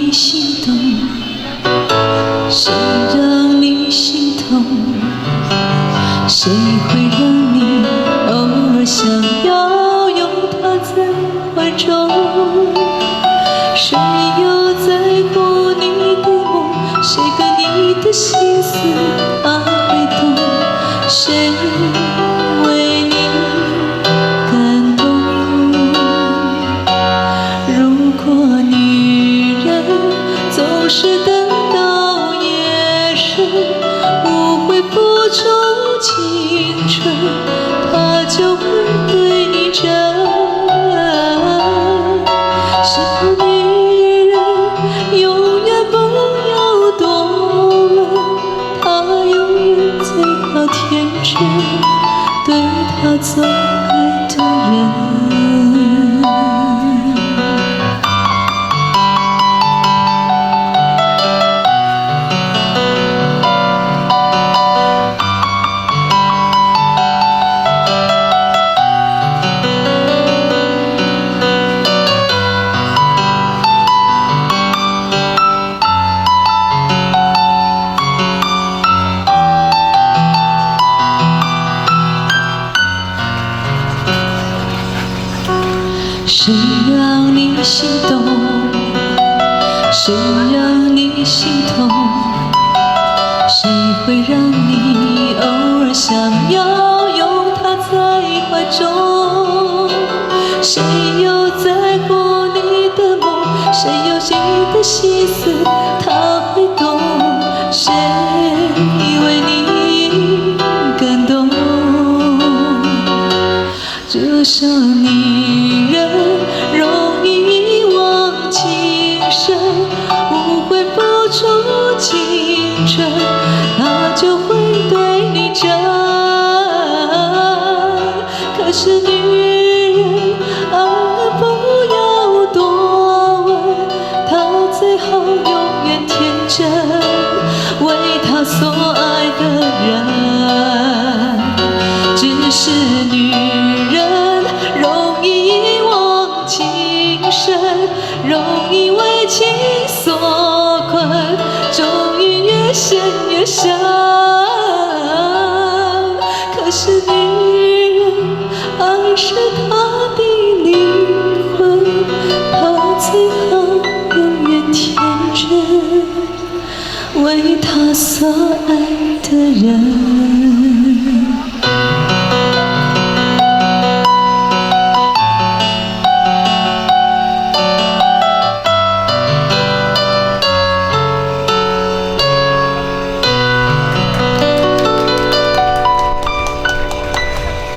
你心动？谁让你心痛？谁会让你偶尔想要拥他在怀中？谁又在乎你的梦？谁跟你的心思他会懂？谁为你感动？如果女人总是等到夜深，无悔付出青春，她就会对你真。是否女人永远不要多问，她永远最好天真，对她所爱的人。谁让你心动？谁让你心痛？谁会让你偶尔想要拥他在怀中？谁又在乎你的梦？谁有你的心思他会懂？谁为你感动？这首女人容易遗忘情深，无悔付出青春，她就会对你真。可是女人爱了不要多问，她最好永远天真，为她所爱的人。只是女人容易遗忘情深，容易为情所困，终于越陷越深。可是女人爱是她的灵魂，她最好永远天真，为她所爱的人。